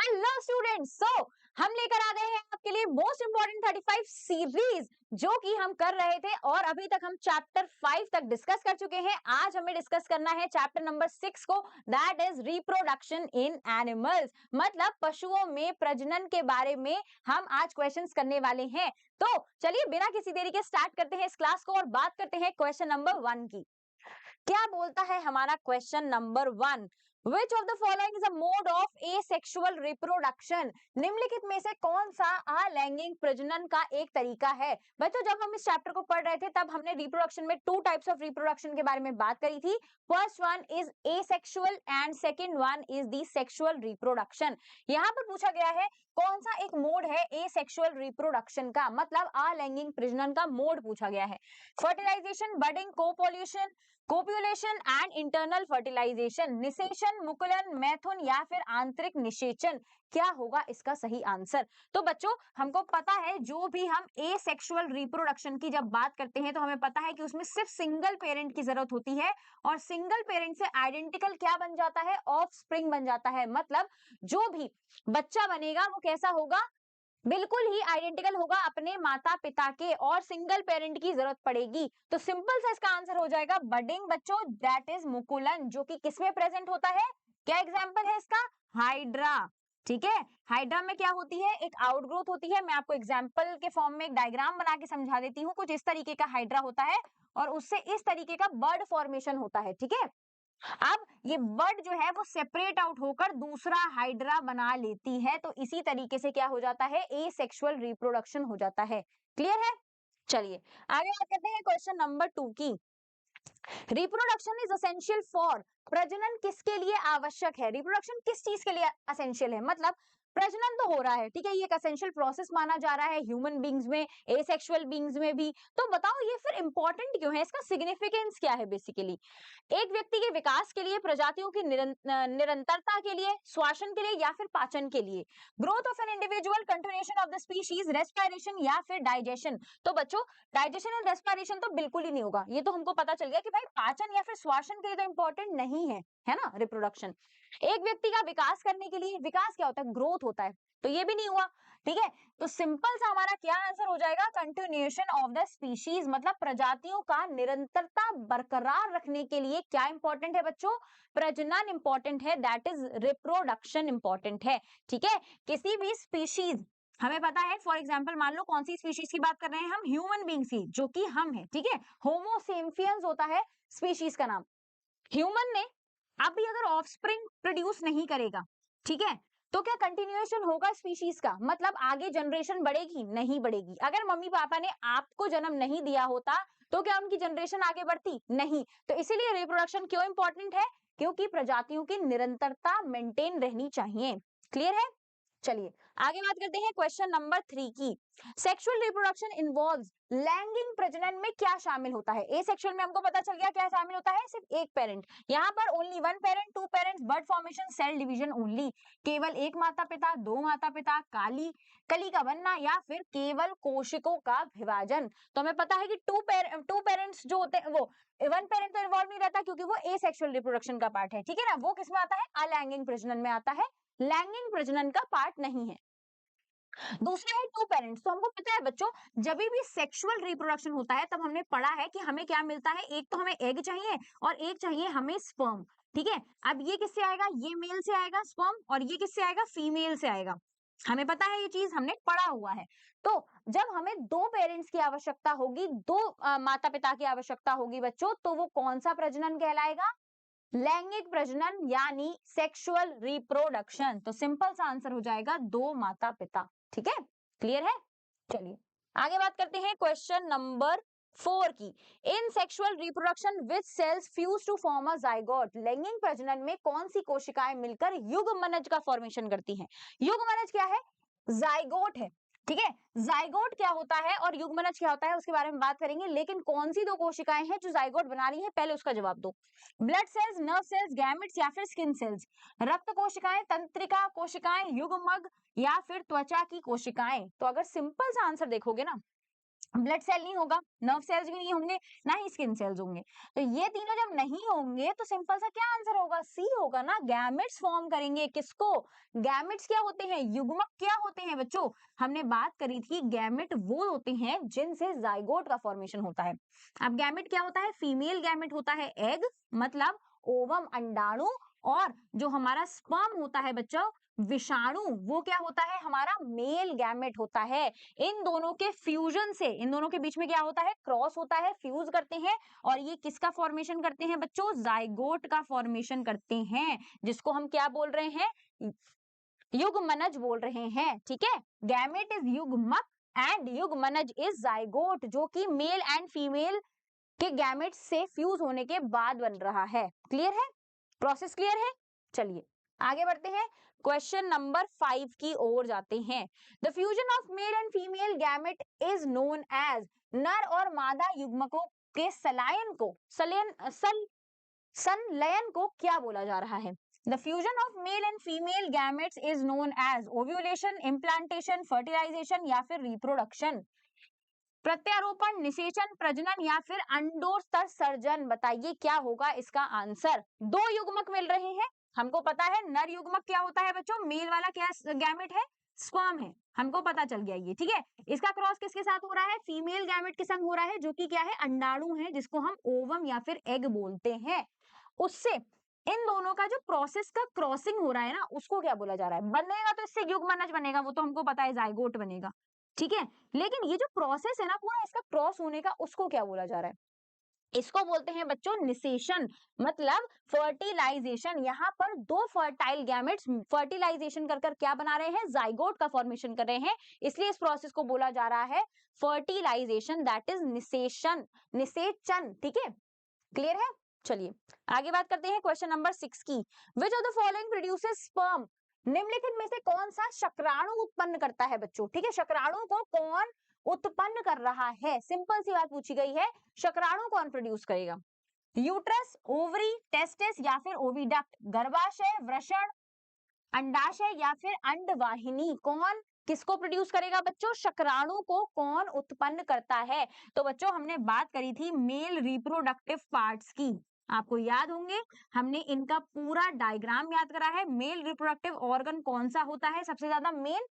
Hello students, हम लेकर आ गए हैं आपके लिए मोस्ट इंपोर्टेंट 35 सीरीज जो कि हम कर रहे थे और अभी तक हम चैप्टर 5 तक डिस्कस कर चुके हैं। आज हमें डिस्कस करना है चैप्टर नंबर 6 को, that is reproduction in animals, मतलब पशुओं में प्रजनन के बारे में हम आज क्वेश्चंस करने वाले हैं। तो चलिए बिना किसी देरी के स्टार्ट करते हैं इस क्लास को और बात करते हैं क्वेश्चन नंबर 1 की। क्या बोलता है हमारा question number 1? Which of the following is a mode of asexual reproduction? निम्नलिखित में से कौन सा अलैंगिक प्रजनन का एक तरीका है? बच्चों, जब हम इस चैप्टर को पढ़ रहे थे तब हमने रिप्रोडक्शन में 2 टाइप्स ऑफ रिप्रोडक्शन के बारे में बात करी थी। First one is asexual and second one is the sexual reproduction. यहाँ पर पूछा गया है कौन सा एक मोड है asexual रिप्रोडक्शन का, मतलब अलैंगिक प्रजनन का मोड पूछा गया है। Fertilisation, budding, copulation, copulation and internal fertilisation, निषेचन, मुकुलन, मैथुन या फिर आंतरिक निषेचन, क्या होगा इसका सही आंसर? तो बच्चों, हमको पता है जो भी हम एसेक्सुअल रिप्रोडक्शन की जब बात करते हैं तो हमें पता है कि उसमें सिर्फ सिंगल पेरेंट की जरूरत होती है और सिंगल पेरेंट से आइडेंटिकल क्या बन जाता है? ऑफस्प्रिंग बन जाता है। मतलब जो भी बच्चा बनेगा वो कैसा होगा? बिल्कुल ही आइडेंटिकल होगा अपने माता पिता के और सिंगल पेरेंट की जरूरत पड़ेगी। तो सिंपल सा इसका आंसर हो जाएगा बडिंग बच्चों, दैट इज मुकुलन, जो कि किसमें प्रेजेंट होता है? क्या एग्जांपल है इसका? हाइड्रा। ठीक है, हाइड्रा में क्या होती है? एक आउटग्रोथ होती है। मैं आपको एग्जांपल के फॉर्म में एक डायग्राम बना के समझा देती हूँ। कुछ इस तरीके का हाइड्रा होता है और उससे इस तरीके का बर्ड फॉर्मेशन होता है। ठीक है, अब ये बर्ड जो है वो सेपरेट आउट होकर दूसरा हाइड्रा बना लेती है, तो इसी तरीके से क्या हो जाता है? एसेक्सुअल रिप्रोडक्शन हो जाता है। क्लियर है? चलिए आगे बात करते हैं क्वेश्चन नंबर 2 की। रिप्रोडक्शन इज एसेंशियल फॉर, प्रजनन किसके लिए आवश्यक है? रिप्रोडक्शन किस चीज के लिए एसेंशियल है? मतलब प्रजनन तो हो रहा है, ठीक है, ये एक एसेंशियल प्रोसेस माना जा रहा है ह्यूमन बींग्स में, एसेक्सुअल बींग्स में भी। तो बताओ ये फिर इंपॉर्टेंट क्यों है? इसका सिग्निफिकेंस क्या है? बेसिकली एक व्यक्ति के विकास के लिए, प्रजातियों की निरंतरता के लिए, श्वसन के लिए या फिर पाचन के लिए, growth of an individual, continuation of the species, respiration या फिर डाइजेशन। तो बच्चों, डाइजेशन एंड रेस्पिरेशन तो बिल्कुल ही नहीं होगा। ये तो हमको पता चल गया कि भाई पाचन या फिर श्वसन के लिए तो इंपॉर्टेंट नहीं है ना रिप्रोडक्शन। एक व्यक्ति का विकास करने के लिए, विकास क्या होता है? ग्रोथ होता है, तो ये भी नहीं हुआ। ठीक है, तो सिंपल सा हमारा क्या आंसर हो जाएगा? कंटिन्यूएशन ऑफ द स्पीशीज, मतलब प्रजातियों का निरंतरता बरकरार रखने के लिए क्या इंपॉर्टेंट है बच्चों? प्रजनन इंपॉर्टेंट है, दैट इज रिप्रोडक्शन इंपॉर्टेंट है। ठीक है, किसी भी स्पीशीज, हमें पता है फॉर एग्जाम्पल मान लो कौन सी स्पीशीज की बात कर रहे हैं हम? ह्यूमन बींग्स की, जो कि हम है। ठीक है, होमो सेपियंस होता है स्पीशीज का नाम। ह्यूमन ने अभी अगर ऑफस्प्रिंग प्रोड्यूस नहीं करेगा, ठीक है, तो क्या कंटिन्यूएशन होगा स्पीशीज का? मतलब आगे जनरेशन बढ़ेगी? नहीं बढ़ेगी। अगर मम्मी पापा ने आपको जन्म नहीं दिया होता तो क्या उनकी जनरेशन आगे बढ़ती? नहीं। तो इसीलिए रिप्रोडक्शन क्यों इंपॉर्टेंट है? क्योंकि प्रजातियों की निरंतरता मेंटेन रहनी चाहिए। क्लियर है? चलिए आगे बात करते हैं क्वेश्चन नंबर 3 की। सेक्सुअल रिप्रोडक्शन इन्वॉल्व्स, लैंगिक प्रजनन में क्या शामिल होता है? एसेक्सुअल में हमको पता चल गया क्या शामिल होता है? सिर्फ एक पेरेंट। यहाँ पर only one parent, two parents, bud formation, cell division only, केवल एक माता पिता, दो माता पिता, कली का बनना या फिर केवल कोशिकों का विभाजन। तो हमें पता है कि टू पेरेंट्स जो होते हैं वो, वन पेरेंट तो इन्वॉल्व नहीं रहता क्योंकि वो एसेक्सुअल रिप्रोडक्शन का पार्ट है। ठीक है ना, वो किसमें आता है? अलैंगिक प्रजनन में आता है, लैंगिक प्रजनन का पार्ट नहीं है। दूसरा है टू पेरेंट्स। तो हमको पता है बच्चों, जब भी सेक्सुअल रिप्रोडक्शन होता है तब हमने पढ़ा है कि हमें क्या मिलता है? एक तो हमें एग चाहिए और एक चाहिए हमें स्पर्म। ठीक है, अब ये किससे आएगा? ये मेल से आएगा स्पर्म, और ये किससे आएगा? फीमेल से आएगा। हमें पता है, ये चीज हमने पढ़ा हुआ है। तो जब हमें दो पेरेंट्स की आवश्यकता होगी, दो माता पिता की आवश्यकता होगी बच्चों, तो वो कौन सा प्रजनन कहलाएगा? लैंगिक प्रजनन, यानी सेक्सुअल रिप्रोडक्शन। तो सिंपल सा आंसर हो जाएगा दो माता पिता। ठीक है, क्लियर है? चलिए आगे बात करते हैं क्वेश्चन नंबर 4 की। In sexual reproduction which cells fuse to form a zygote, लैंगिक प्रजनन में कौन सी कोशिकाएं मिलकर युग्मनज का फॉर्मेशन करती हैं? युग्मनज क्या है? जाइगोट है। ठीक है, जाइगोट क्या होता है और युग्मनज क्या होता है उसके बारे में बात करेंगे, लेकिन कौन सी दो कोशिकाएं हैं जो जाइगोट बना रही है, पहले उसका जवाब दो। Blood cells, nerve cells, gametes या फिर स्किन सेल्स? रक्त कोशिकाएं, तंत्रिका कोशिकाएं, युग्मक या फिर त्वचा की कोशिकाएं? तो अगर सिंपल सा आंसर देखोगे ना, ब्लड सेल नहीं होगा, नर्व सेल्स भी नहीं होंगे, ना ही स्किन सेल्स होंगे। तो ये तीनों जब नहीं होंगे तो सिंपल सा क्या आंसर होगा, सी होगा ना। गैमेट्स फॉर्म करेंगे किसको, गैमेट्स क्या होते हैं, युग्मक क्या होते हैं बच्चों, हमने बात करी थी गैमेट वो होते हैं जिनसे जाइगोट का फॉर्मेशन होता है। अब गैमेट क्या होता है, फीमेल गैमेट होता है एग मतलब ओवम अंडाणु, और जो हमारा स्पर्म होता है बच्चों विषाणु, वो क्या होता है हमारा मेल गैमेट होता है। इन दोनों के फ्यूजन से, इन दोनों के बीच में क्या होता है, क्रॉस होता है, फ्यूज करते हैं, और ये किसका फॉर्मेशन करते हैं बच्चों, जाइगोट का फॉर्मेशन करते हैं, जिसको हम क्या बोल रहे हैं, युग्मनज बोल रहे हैं। ठीक है, गैमेट इज युग्मक एंड युग्मनज इज जाइगोट, जो कि मेल एंड फीमेल के गैमेट से फ्यूज होने के बाद बन रहा है। क्लियर है, प्रोसेस क्लियर है। चलिए आगे बढ़ते हैं, क्वेश्चन नंबर 5 की ओर जाते हैं। The fusion of male and female gamete is known as, नर और मादा युग्मकों के सलायन को संलयन को क्या बोला जा रहा है। The fusion of male and female gametes is known as ovulation, implantation, fertilisation या फिर रिप्रोडक्शन। प्रत्यारोपण, निषेचन, प्रजनन या फिर अंडोत्तर सर्जन, बताइए क्या होगा इसका आंसर। दो युग्मक मिल रहे हैं, हमको पता है नर युग्मक क्या होता है बच्चों, मेल वाला क्या गैमेट है, स्पर्म है, हमको पता चल गया ये। ठीक है, इसका क्रॉस किसके साथ हो रहा है, फीमेल गैमेट के संग हो रहा है, जो कि क्या है, अंडाणु है, जिसको हम ओवम या फिर एग बोलते हैं। उससे इन दोनों का जो प्रोसेस का क्रॉसिंग हो रहा है ना, उसको क्या बोला जा रहा है, बनेगा तो इससे युग्मनज बनेगा, वो तो हमको पता है जाइगोट बनेगा। ठीक है, लेकिन ये जो प्रोसेस है ना पूरा इसका क्रॉस होने का, उसको क्या बोला जा रहा है, इसको बोलते हैं बच्चों निषेचन, मतलब फर्टिलाइजेशन। यहाँ पर दो फर्टाइल गैमेट्स फर्टिलाइजेशन कर कर क्या बना रहे हैं, जाइगोट का फॉर्मेशन कर रहे हैं, इसलिए इस प्रोसेस को बोला जा रहा है फर्टिलाइजेशन, दैट इज निषेचन, निषेचन। ठीक है, क्लियर है। चलिए आगे बात करते हैं क्वेश्चन नंबर 6 की। विच of the following produces sperm, निम्नलिखित में से कौन सा शुक्राणु उत्पन्न करता है बच्चों। ठीक है, शुक्राणु को कौन उत्पन्न कर रहा है, सिंपल सी बात पूछी गई है, शुक्राणु कौन प्रोड्यूस करेगा, यूट्रस, ओवरी, टेस्टिस या फिर ओविडक्ट, गर्भाशय, वृषण, अंडाशय या फिर अंडवाहिनी, कौन किसको प्रोड्यूस करेगा बच्चों, शुक्राणु को कौन उत्पन्न करता है। तो बच्चों हमने बात करी थी मेल रिप्रोडक्टिव पार्ट्स की, आपको याद होंगे, हमने इनका पूरा डायग्राम याद करा है। मेल रिप्रोडक्टिव ऑर्गन कौन सा होता है सबसे ज्यादा, मेल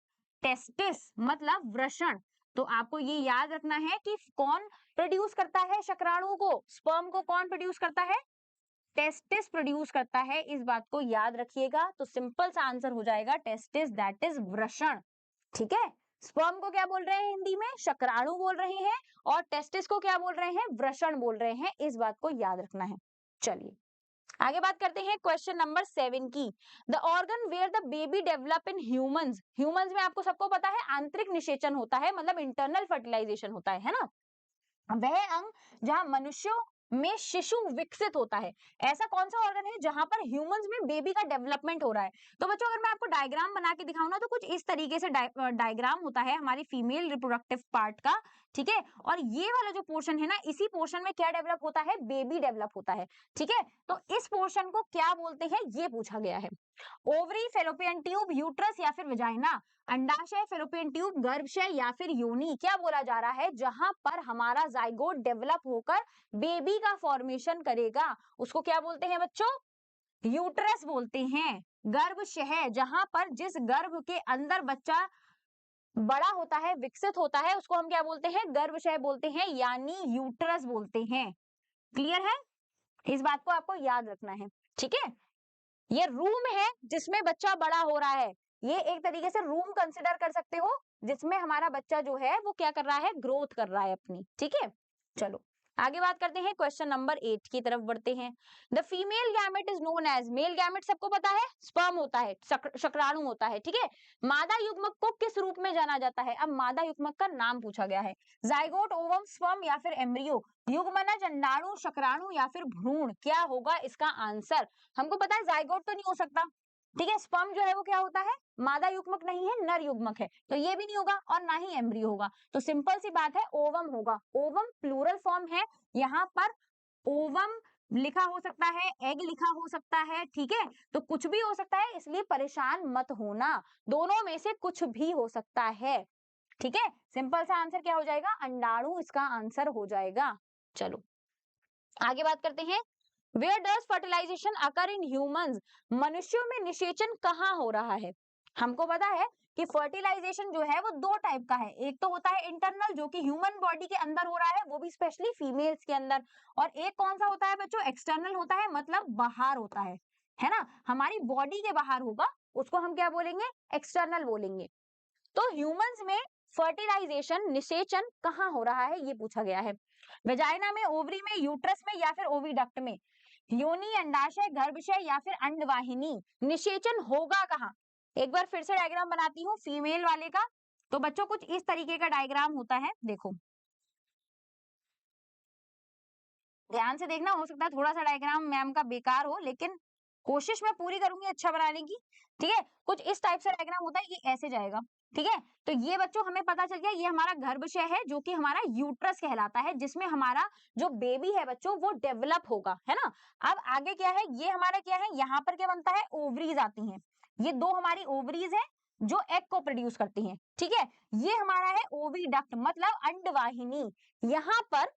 टेस्टिस मतलब वृषण। तो आपको ये याद रखना है कि कौन प्रोड्यूस करता है शुक्राणु को, स्पर्म को कौन प्रोड्यूस करता है, टेस्टिस प्रोड्यूस करता है, इस बात को याद रखिएगा। तो सिंपल सा आंसर हो जाएगा टेस्टिस, दैट इज वृषण। ठीक है, स्पर्म को क्या बोल रहे हैं हिंदी में, शुक्राणु बोल रहे हैं, और टेस्टिस को क्या बोल रहे हैं, वृषण बोल रहे हैं, इस बात को याद रखना है। चलिए आगे बात करते हैं क्वेश्चन नंबर 7 की। The organ where the baby develop in humans, humans में आपको सबको पता है आंतरिक निषेचन होता है, मतलब इंटरनल फर्टिलाइजेशन होता है ना, वह अंग जहां मनुष्यों में शिशु विकसित होता है। ऐसा कौन सा ऑर्गन है जहां पर ह्यूमंस में बेबी का डेवलपमेंट हो रहा है। तो बच्चों अगर मैं आपको डायग्राम बना के दिखाऊं ना, तो कुछ इस तरीके से डायग्राम होता है हमारी फीमेल रिप्रोडक्टिव पार्ट का। ठीक है, और ये वाला जो पोर्शन है ना, इसी पोर्शन में क्या डेवलप होता है, बेबी डेवलप होता है। ठीक है, तो इस पोर्शन को क्या बोलते हैं, ये पूछा गया है। ओवरी, फेलोपियन ट्यूब, यूट्रस या फिर वजाइना, अंडाशय, फेलोपियन ट्यूब, गर्भाशय या फिर योनि, क्या बोला जा रहा है, जहां पर हमारा जाइगोट डेवलप होकर बेबी का फॉर्मेशन करेगा, उसको क्या बोलते हैं बच्चों, यूट्रस बोलते हैं। गर्भाशय, जहां पर जिस गर्भ के अंदर बच्चा बड़ा होता है, विकसित होता है, उसको हम क्या बोलते हैं, गर्भाशय बोलते हैं, यानी यूट्रस बोलते हैं। क्लियर है, इस बात को आपको याद रखना है। ठीक है, ये रूम है जिसमें बच्चा बड़ा हो रहा है, ये एक तरीके से रूम कंसिडर कर सकते हो, जिसमें हमारा बच्चा जो है वो क्या कर रहा है, ग्रोथ कर रहा है अपनी। ठीक है, चलो आगे बात करते हैं, क्वेश्चन नंबर 8 की तरफ बढ़ते हैं। The female gamete is known as, male gamete सबको पता है स्पर्म होता है, शुक्राणु होता है। ठीक है, मादा युग्मक को किस रूप में जाना जाता है, अब मादा युग्मक का नाम पूछा गया है, जाइगोट, ओवम, स्पर्म या फिर एम्ब्रियो, युग्मनज, अंडाणु, शुक्राणु या फिर भ्रूण, क्या होगा इसका आंसर। हमको पता है जाइगोट तो नहीं हो सकता, ठीक है, स्पर्म जो है वो क्या होता है, मादा युग्मक नहीं है, नर युग्मक है, तो ये भी नहीं होगा, और ना ही एम्ब्रियो होगा। तो सिंपल सी बात है, ओवम होगा। ओवम प्लूरल फॉर्म है, यहाँ पर ओवम लिखा हो सकता है, एग लिखा हो सकता है। ठीक है, तो कुछ भी हो सकता है, इसलिए परेशान मत होना, दोनों में से कुछ भी हो सकता है। ठीक है, सिंपल सा आंसर क्या हो जाएगा, अंडाणु इसका आंसर हो जाएगा। चलो आगे बात करते हैं, where does fertilisation occur in humans, मनुष्यों में निषेचन कहाँ हो रहा है। हमको पता है कि फर्टिलाइजेशन जो है वो दो टाइप का है, एक तो होता है इंटरनल जो कि ह्यूमन बॉडी के अंदर हो रहा है, वो भी स्पेशली फीमेल्स के अंदर, और एक कौन सा होता है बच्चों, एक्सटर्नल होता है, मतलब बाहर होता है ना, हमारी बॉडी के बाहर होगा, उसको हम क्या बोलेंगे, एक्सटर्नल बोलेंगे। तो ह्यूमंस में फर्टिलाइजेशन निषेचन कहाँ हो रहा है ये पूछा गया है, वेजाइना में, ओवरी में, यूट्रस में या फिर ओविडक्ट में, योनि, अंडाशय, गर्भाशय या फिर अंडवाहिनी, निषेचन होगा कहाँ। एक बार फिर से डायग्राम बनाती हूँ फीमेल वाले का, तो बच्चों कुछ इस तरीके का डायग्राम होता है, देखो ध्यान से देखना, हो सकता है थोड़ा सा डायग्राम मैम का बेकार हो, लेकिन कोशिश मैं पूरी करूंगी अच्छा बनाने की, ठीक है। कुछ इस टाइप से डायग्राम होता है, ये ऐसे जाएगा, ठीक है। तो ये बच्चों हमें पता चल गया, ये हमारा गर्भाशय है जो कि हमारा यूट्रस कहलाता है, जिसमें हमारा जो बेबी है बच्चों वो डेवलप होगा, है ना। अब आगे क्या है, ये हमारा क्या है, यहाँ पर क्या बनता है, ओवरीज आती हैं, ये दो हमारी ओवरीज है जो एग को प्रोड्यूस करती हैं, ठीक है। ये हमारा है ओविडक्ट, मतलब अंडवाहिनी, यहाँ पर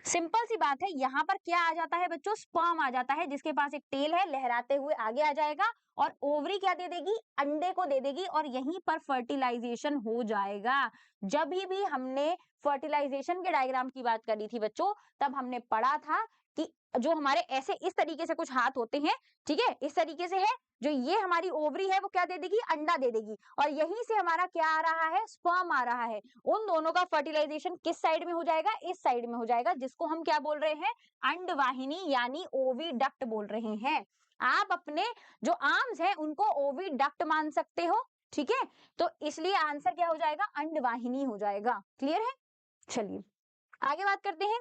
सिंपल सी बात है, यहाँ पर क्या आ जाता है बच्चों, स्पर्म आ जाता है, जिसके पास एक टेल है, लहराते हुए आगे आ जाएगा, और ओवरी क्या दे देगी, अंडे को दे देगी, और यहीं पर फर्टिलाइजेशन हो जाएगा। जब भी हमने फर्टिलाइजेशन के डायग्राम की बात करी थी बच्चों, तब हमने पढ़ा था कि जो हमारे ऐसे इस तरीके से कुछ हाथ होते हैं, ठीक है, इस तरीके से है, जो ये हमारी ओवरी है वो क्या दे देगी, अंडा दे देगी, और यहीं से हमारा क्या आ रहा है, स्पर्म आ रहा है। उन दोनों का फर्टिलाइजेशन किस साइड में हो जाएगा, इस साइड में हो जाएगा, जिसको हम क्या बोल रहे हैं, अंडवाहिनी यानी ओविडक्ट बोल रहे हैं। आप अपने जो आर्म्स हैं उनको ओविडक्ट मान सकते हो, ठीक है। तो इसलिए आंसर क्या हो जाएगा, अंडवाहिनी हो जाएगा। क्लियर है, चलिए आगे बात करते हैं,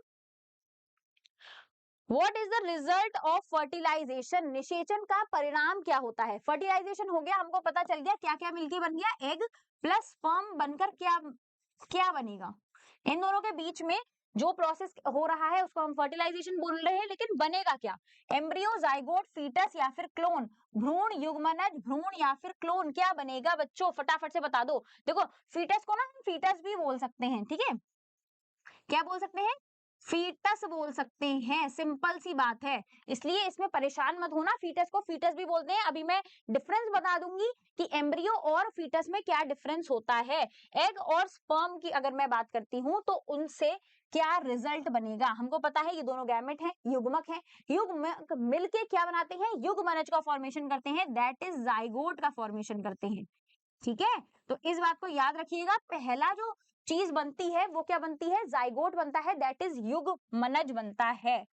what is the result of fertilisation, निषेचन का परिणाम क्या होता है। फर्टिलाइजेशन हो गया, हमको पता चल गया क्या क्या मिलके बन गया, एग प्लस स्पर्म बनकर क्या क्या बनेगा, इन दोनों के बीच में जो प्रोसेस हो रहा है उसको हम फर्टिलाइजेशन बोल रहे हैं, लेकिन बनेगा क्या, एम्ब्रियो, जाइगोट, फीटस या फिर क्लोन, भ्रूण, युग्मनज, भ्रूण या फिर क्लोन, क्या बनेगा बच्चों, फटाफट से बता दो। देखो फीटस को ना हम फीटस भी बोल सकते हैं, ठीक है, क्या बोल सकते हैं, फीटस बोल सकते हैं, सिंपल सी बात है, इसलिए इसमें परेशान मत होना, फीटस को फीटस भी बोलते हैं। अभी मैं डिफरेंस बता दूंगी कि एम्ब्रियो और फीटस में क्या डिफरेंस होता है। एग और स्पर्म की अगर मैं बात करती हूं तो उनसे क्या रिजल्ट बनेगा, हमको पता है ये दोनों गैमेट हैं, युग्मक हैं, युग्मक मिलके क्या बनाते हैं, युग्मनज का फॉर्मेशन करते हैं, दैट इज जाइगोट का फॉर्मेशन करते हैं, ठीक है। तो इस बात को याद रखिएगा, पहला जो चीज बनती है वो क्या बनती है, जाइगोट बनता है, दैट इज युग्मनज बनता है।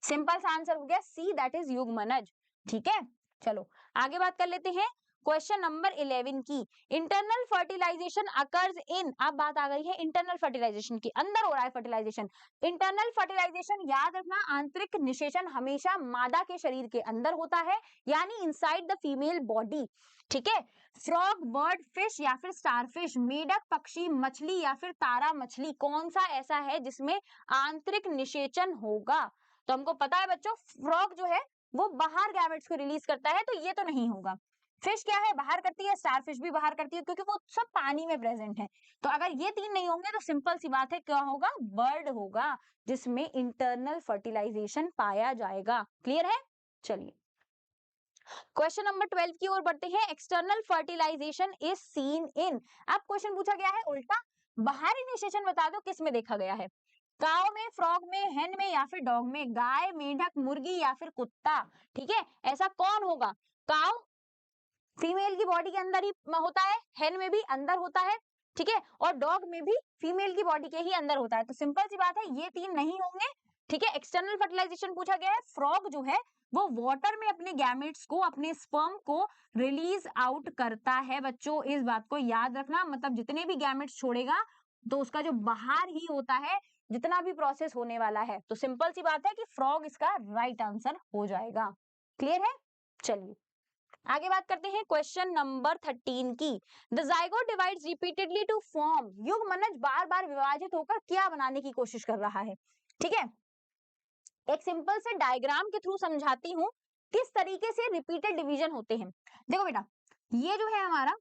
सिंपल सा आंसर हो गया सी, दैट इज युग्मनज, ठीक है। चलो आगे बात कर लेते हैं, क्वेश्चन नंबर 11 की, इंटरनल फर्टिलाइजेशन अकर्स इन, अब बात आ गई है इंटरनल फर्टिलाइजेशन की, अंदर हो रहा है फर्टिलाइजेशन। इंटरनल फर्टिलाइजेशन याद रखना, आंतरिक निषेचन हमेशा मादा के शरीर के अंदर होता है, यानी इनसाइड द फीमेल बॉडी, ठीक है। फ्रॉग, बर्ड, फिश या फिर स्टारफिश, मेढक, पक्षी, मछली या फिर तारा मछली, कौन सा ऐसा है जिसमें आंतरिक निषेचन होगा। तो हमको पता है बच्चों, फ्रॉग जो है वो बाहर गैमेट्स को रिलीज करता है, तो ये तो नहीं होगा। फिश क्या है, बाहर करती है, स्टारफिश भी बाहर करती है, क्योंकि वो सब पानी में प्रेजेंट है। तो अगर ये तीन नहीं होंगे तो सिंपल सी बात है क्या होगा, बर्ड होगा, जिसमें इंटरनल फर्टिलाइजेशन पाया जाएगा। क्लियर है, चलिए क्वेश्चन नंबर 12 की ओर बढ़ते हैं, external fertilisation is seen in, अब क्वेश्चन पूछा गया है उल्टा, बाहरी निषेचन बता दो किस में देखा गया है, काऊ में, फ्रॉग में, हेन में या फिर डॉग में, गाय, मेंढक, मुर्गी या फिर कुत्ता, ठीक है। ऐसा कौन होगा, काऊ फीमेल की बॉडी के अंदर ही होता है, हेन में भी अंदर होता है, ठीक है, और डॉग में भी फीमेल की बॉडी के ही अंदर होता है, तो सिंपल सी बात है ये तीन नहीं होंगे, ठीक है। एक्सटर्नल फर्टिलाइजेशन पूछा गया है, फ्रॉग जो है वो वाटर में अपने गैमेट्स को, अपने स्पर्म को रिलीज आउट करता है बच्चों, इस बात को याद रखना, मतलब जितने भी गैमेट्स छोड़ेगा तो उसका जो बाहर ही होता है जितना भी प्रोसेस होने वाला है, तो सिंपल सी बात है कि फ्रॉग इसका राइट आंसर हो जाएगा। क्लियर है, चलिए आगे बात करते हैं क्वेश्चन नंबर 13 की, the zygote divides repeatedly to form, युग्मनज बार बार विभाजित होकर क्या बनाने की कोशिश कर रहा है, ठीक है। एक सिंपल से डायग्राम के थ्रू समझाती हूं किस तरीके से रिपीटेड डिवीजन होते हैं। देखो बेटा, ये जो है हमारा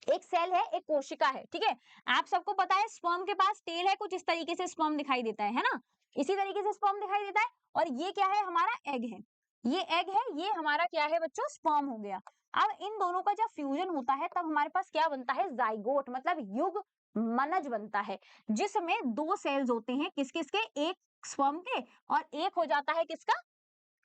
एक सेल है, एक कोशिका है, ठीक है। आप सबको पता है स्पर्म के पास टेल है, कुछ इस तरीके से स्पर्म दिखाई देता है ना, इसी तरीके से स्पर्म दिखाई देता है। और ये क्या है, हमारा एग है, ये एग है, ये हमारा क्या है बच्चों, स्पर्म हो गया। अब इन दोनों का जब फ्यूजन होता है तब हमारे पास क्या बनता है, जाइगोट, मतलब युग मनज बनता है, जिसमें दो सेल्स होते हैं, किस किसके, एक स्पर्म के और एक हो जाता है किसका,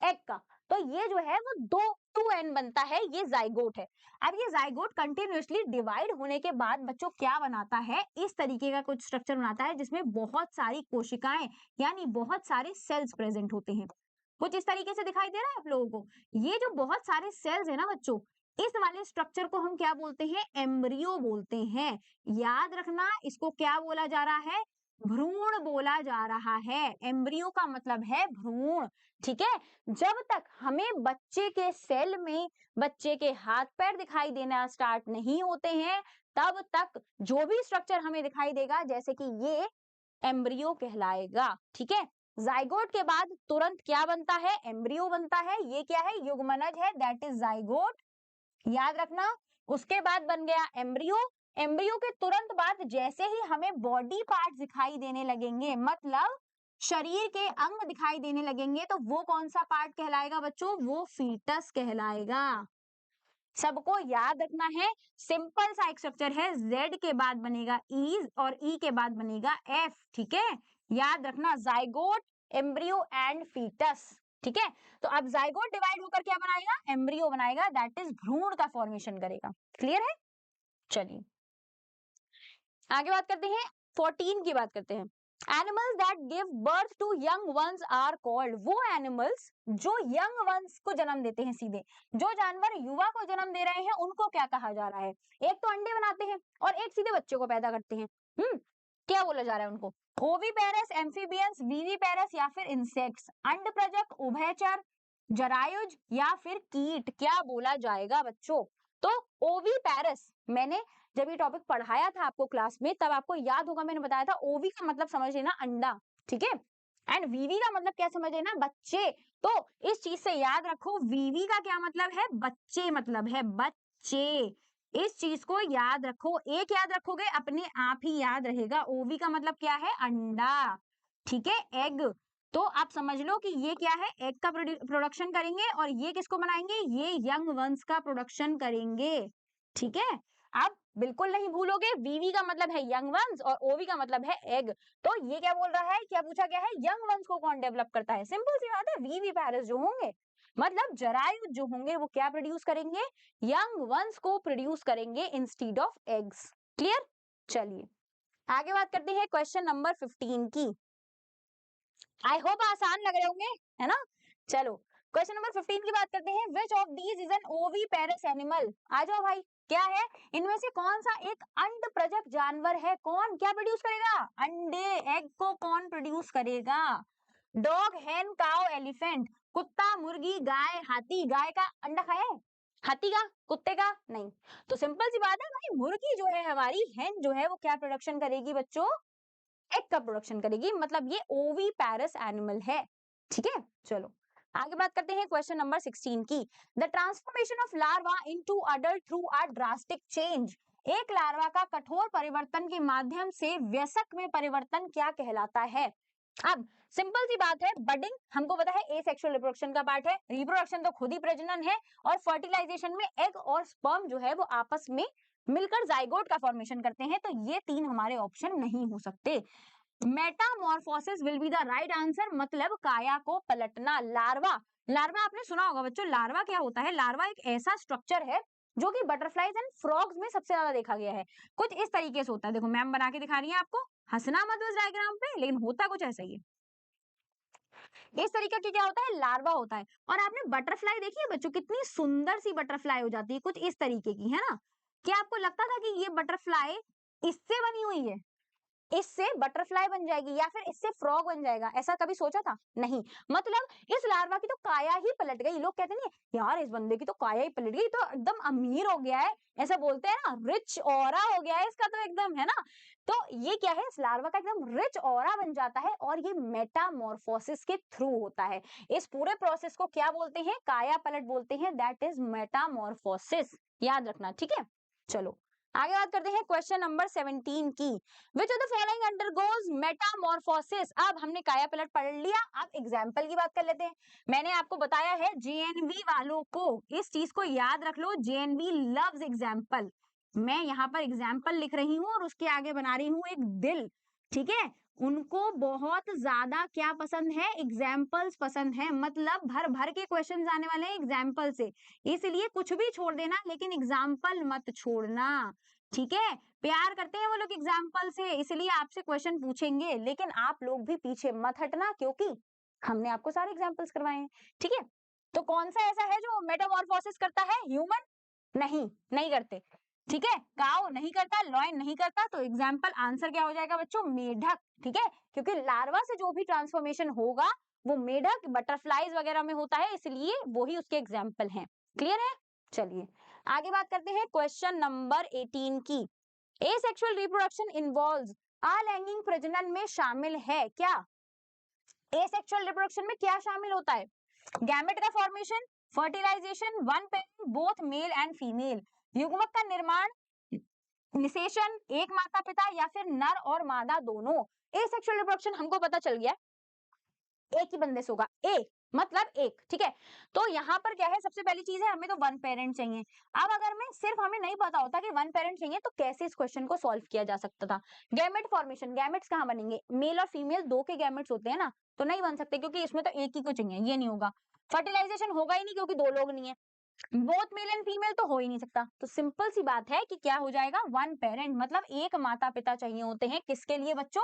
एग का। तो ये जो है वो दो 2n बनता है, ये जाइगोट है। अब ये जाइगोट कंटिन्यूअसली डिवाइड होने के बाद बच्चों क्या बनाता है, इस तरीके का कुछ स्ट्रक्चर बनाता है जिसमें बहुत सारी कोशिकाएं यानी बहुत सारे सेल्स प्रेजेंट होते हैं। कुछ इस तरीके से दिखाई दे रहा है आप लोगों को। ये जो बहुत सारे सेल्स है ना बच्चों, इस वाले स्ट्रक्चर को हम क्या बोलते हैं, एम्ब्रियो बोलते हैं। याद रखना, इसको क्या बोला जा रहा है, भ्रूण बोला जा रहा है। एम्ब्रियो का मतलब है भ्रूण, ठीक है। जब तक हमें बच्चे के सेल में बच्चे के हाथ पैर दिखाई देना स्टार्ट नहीं होते हैं, तब तक जो भी स्ट्रक्चर हमें दिखाई देगा जैसे कि ये एम्ब्रियो कहलाएगा, ठीक है। जाइगोट के बाद तुरंत क्या बनता है, एम्ब्रियो बनता है, ये क्या है, युग्मनज है, दैट इज जाइगोट, याद रखना। उसके बाद बन गया एम्ब्रियो। एम्ब्रियो के तुरंत बाद जैसे ही हमें बॉडी पार्ट दिखाई देने लगेंगे, मतलब शरीर के अंग दिखाई देने लगेंगे, तो वो कौन सा पार्ट कहलाएगा बच्चों, वो फीटस कहलाएगा। सबको याद रखना है, सिंपल सा एक स्ट्रक्चर है, Z के बाद बनेगा ई और ई के बाद बनेगा F, ठीक है। याद रखना, जाइगोट, एम्ब्रियो एंड फीटस, ठीक है। तो अब जाइगोट डिवाइड होकर क्या बनाएगा, एम्ब्रियो बनाएगा, दैट इज भ्रूण का फॉर्मेशन करेगा। क्लियर है, चलिए आगे बात करते हैं, 14 की बात करते हैं। Animals that give birth to young ones are called, वो एनिमल्स जो यंग वंस को जन्म देते हैं, सीधे जो जानवर युवा को जन्म दे रहे हैं, उनको क्या कहा जा रहा है, एक तो अंडे बनाते हैं और एक सीधे बच्चे को पैदा करते हैं, क्या बोला जा रहा है उनको, ओविपेरस, एम्फीबियंस, वीविपेरस या फिर इंसेक्ट्स, अंडप्रजक, उभयचर, जरायुज या फिर कीट, क्या बोला जाएगा बच्चों। तो ओविपेरस, मैंने जब ये टॉपिक पढ़ाया था आपको क्लास में, तब आपको याद होगा मैंने बताया था, ओवी का मतलब समझ लेना अंडा, ठीक है, एंड वीवी का मतलब क्या समझ लेना, बच्चे। तो इस चीज से याद रखो, वीवी का क्या मतलब है, बच्चे, मतलब है बच्चे, इस चीज को याद रखो, एक याद रखोगे अपने आप ही याद रहेगा। ओवी का मतलब क्या है, अंडा, ठीक है, एग। तो आप समझ लो कि ये क्या है, एग का प्रोडक्शन करेंगे, और ये किसको बनाएंगे, ये यंग वंस का प्रोडक्शन करेंगे, ठीक है। आप बिल्कुल नहीं भूलोगे, वीवी का मतलब है यंग वंस और ओवी का मतलब है एग। तो ये क्या बोल रहा है, क्या पूछा गया है, यंग वंस को कौन डेवलप करता है, सिंपल सी बात है, वीवी पेरेंट्स जो होंगे, मतलब जरायु जो होंगे वो क्या प्रोड्यूस करेंगे, यंग वंस को प्रोड्यूस करेंगे इंस्टीड ऑफ एग्स। क्लियर, चलिए आगे बात करते हैं क्वेश्चन नंबर 15 की। आई होप आसान लग रहे होंगे, है ना। चलो क्वेश्चन नंबर 15 की बात करते हैं, which of these is an oviparous animal, आ जाओ भाई, क्या है, इनमें से कौन सा एक अंडप्रजक जानवर है, कौन क्या प्रोड्यूस करेगा, अंडे, एग को कौन प्रोड्यूस करेगा, डॉग, हेन, काउ, एलिफेंट, कुत्ता, मुर्गी, गाय, हाथी, गाय का अंडा खाया है, हाथी का, कुत्ते का नहीं। तो सिंपल सी बात है भाई, मुर्गी जो है हमारी, हेन जो है वो क्या प्रोडक्शन करेगी बच्चों, एग का प्रोडक्शन करेगी, मतलब ये ओवीपैरस एनिमल है, ठीक है। चलो आगे बात करते हैं क्वेश्चन नंबर 16 की। The transformation of larva into adult through a drastic change, एक लार्वा का कठोर परिवर्तन के माध्यम से वयस्क में परिवर्तन क्या कहलाता है। अब सिंपल सी बात है, बडिंग हमको पता है एसेक्सुअल रिप्रोडक्शन का पार्ट है, रिप्रोडक्शन तो खुद ही प्रजनन है, और फर्टिलाइजेशन में एग और स्पर्म जो है वो आपस में मिलकर जाइगोट का फॉर्मेशन करते हैं। तो ये तीन हमारे ऑप्शन नहीं हो सकते। Metamorphosis will be the right answer, मतलब काया को पलटना। लार्वा, लार्वा आपने सुना होगा बच्चों, लार्वा क्या होता है, लार्वा एक ऐसा स्ट्रक्चर है जो कि बटरफ्लाइज एंड फ्रॉग्स में सबसे ज्यादा देखा गया है। कुछ इस तरीके से होता है, देखो मैम बना के दिखा रही है आपको, हंसना मत उस डायग्राम पे, लेकिन होता कुछ ऐसा ही है। इस तरीके की क्या होता है, लार्वा होता है। और आपने बटरफ्लाई देखी है बच्चों, कितनी सुंदर सी बटरफ्लाई हो जाती है, कुछ इस तरीके की, है ना। क्या आपको लगता था कि ये बटरफ्लाई इससे बनी हुई है, इससे बटरफ्लाई बन जाएगी या फिर इससे फ्रॉग बन जाएगा, ऐसा कभी सोचा था, नहीं। मतलब इस लार्वा की तो काया ही पलट गई, लोग कहते नहीं यार इस बंदे की तो काया ही पलट गई, तो एकदम अमीर हो गया है, ऐसा बोलते हैं ना, रिच ऑरा हो गया है इसका तो एकदम, है ना। तो ये क्या है, इस लार्वा का एकदम रिच ऑरा बन जाता है, और ये मेटामॉर्फोसिस के थ्रू होता है। इस पूरे प्रोसेस को क्या बोलते हैं, काया पलट बोलते हैं, दैट इज मेटामॉर्फोसिस, याद रखना, ठीक है। चलो आगे बात करते हैं क्वेश्चन नंबर 17 की। विच of the following undergoes Metamorphosis. अब हमने काया पलट पढ़ लिया, अब एग्जाम्पल की बात कर लेते हैं। मैंने आपको बताया है जेएनवी वालों को इस चीज को याद रख लो, जेएनवी लव्स एग्जाम्पल। मैं यहाँ पर एग्जाम्पल लिख रही हूँ और उसके आगे बना रही हूँ एक दिल, ठीक है। उनको बहुत ज्यादा क्या पसंद है, एग्जाम्पल्स पसंद है, मतलब भर भर के क्वेश्चंस आने वाले हैं एग्जाम्पल से, इसलिए कुछ भी छोड़ देना लेकिन एग्जाम्पल मत छोड़ना, ठीक है। प्यार करते हैं वो लोग एग्जाम्पल से, इसलिए आपसे क्वेश्चन पूछेंगे, लेकिन आप लोग भी पीछे मत हटना क्योंकि हमने आपको सारे एग्जाम्पल्स करवाए हैं, ठीक है। तो कौन सा ऐसा है जो मेटामॉर्फोसिस करता है? ह्यूमन नहीं, नहीं करते, ठीक है। काऊ नहीं करता, लॉयन नहीं करता, तो एग्जाम्पल आंसर क्या हो जाएगा बच्चों? मेढक, ठीक है। क्योंकि लार्वा से जो भी ट्रांसफॉर्मेशन होगा वो मेढक, बटरफ्लाईज वगैरह में होता है, इसलिए वो ही उसके एग्जाम्पल हैं। क्लियर है? चलिए आगे बात करते हैं क्वेश्चन नंबर 18 की। एसेक्सुअल रिप्रोडक्शन इन्वॉल्व्स अलैंगिक प्रजनन में शामिल है क्या? एसेक्सुअल रिप्रोडक्शन में क्या शामिल होता है? गैमेट का formation, fertilisation, one parent both male and female, युग्मक का निर्माण, निषेचन, एक माता पिता या फिर नर और मादा दोनों। एसेक्सुअल रिप्रोडक्शन हमको पता चल गया एक ही बंदे से होगा, ए मतलब एक, ठीक है। तो यहाँ पर क्या है, सबसे पहली चीज है हमें तो वन पेरेंट चाहिए। अब अगर मैं सिर्फ हमें नहीं पता होता कि वन पेरेंट चाहिए तो कैसे इस क्वेश्चन को सॉल्व किया जा सकता था? गैमेट फॉर्मेशन, गैमेट्स कहाँ बनेंगे? मेल और फीमेल दो के गैमेट्स होते हैं ना, तो नहीं बन सकते क्योंकि इसमें तो एक ही को चाहिए, ये नहीं होगा। फर्टिलाइजेशन होगा ही नहीं क्योंकि दो लोग नहीं है। बोथ मेल एंड फीमेल तो हो ही नहीं सकता, तो सिंपल सी बात है कि क्या हो जाएगा? वन पेरेंट, मतलब एक माता पिता चाहिए होते हैं, किसके लिए बच्चों?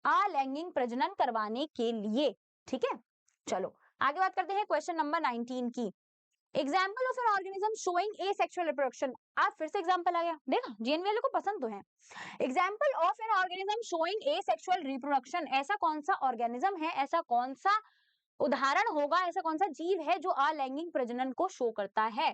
अलैंगिक प्रजनन करवाने के लिए, ठीक है। चलो आगे बात करते हैं क्वेश्चन नंबर 19 की। Example of an organism showing asexual reproduction. आप फिर से एग्जाम्पल आ गया, देखा जेएनवी वालों को पसंद तो है। Example of an organism showing asexual reproduction, ऐसा कौन सा ऑर्गेनिज्म है, ऐसा कौन सा उदाहरण होगा, ऐसा कौन सा जीव है जो अलैंगिक प्रजनन को शो करता है?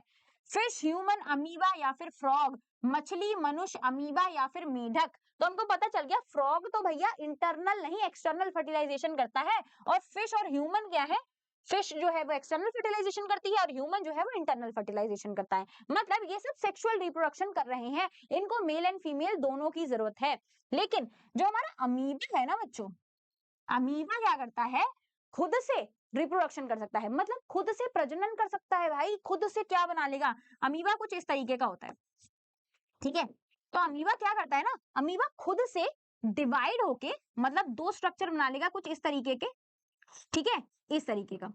फिश, ह्यूमन, अमीबा या फिर फ्रॉग, मछली, मनुष्य, अमीबा या फिर मेढक। तो हमको पता चल गया फ्रॉग तो भैया इंटरनल नहीं एक्सटर्नल फर्टिलाइजेशन करता है, और फिश और ह्यूमन क्या है? फिश जो है वो एक्सटर्नल फर्टिलाइजेशन करती है और ह्यूमन जो है वो इंटरनल फर्टिलाइजेशन करता है, मतलब ये सब सेक्सुअल रिप्रोडक्शन कर रहे हैं, इनको मेल एंड फीमेल दोनों की जरूरत है। लेकिन जो हमारा अमीबा है ना बच्चों, अमीबा क्या करता है? खुद से रिप्रोडक्शन कर सकता है, मतलब खुद से प्रजनन कर सकता है भाई, खुद से क्या बना लेगा? अमीबा कुछ इस तरीके का होता है, ठीक है। तो अमीबा क्या करता है ना, अमीबा खुद से डिवाइड होके मतलब दो स्ट्रक्चर बना लेगा कुछ इस तरीके के, ठीक है, इस तरीके का,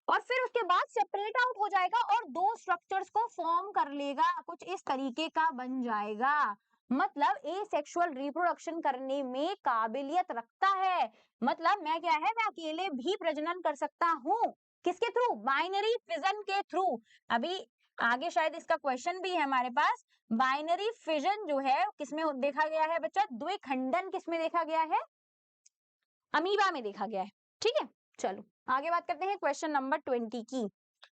और फिर उसके बाद सेपरेट आउट हो जाएगा और दो स्ट्रक्चर्स को फॉर्म कर लेगा, कुछ इस तरीके का बन जाएगा, मतलब एसेक्सुअल रिप्रोडक्शन करने में काबिलियत रखता है। मतलब मैं क्या है, मैं अकेले भी प्रजनन कर सकता हूँ, किसके थ्रू? बाइनरी फिजन के थ्रू। अभी आगे शायद इसका क्वेश्चन भी है हमारे पास। बाइनरी फिजन जो है किसमें देखा गया है बच्चा? द्विखंडन किसमें देखा गया है? अमीबा में देखा गया है, ठीक है। चलो आगे बात करते हैं क्वेश्चन नंबर 20 की।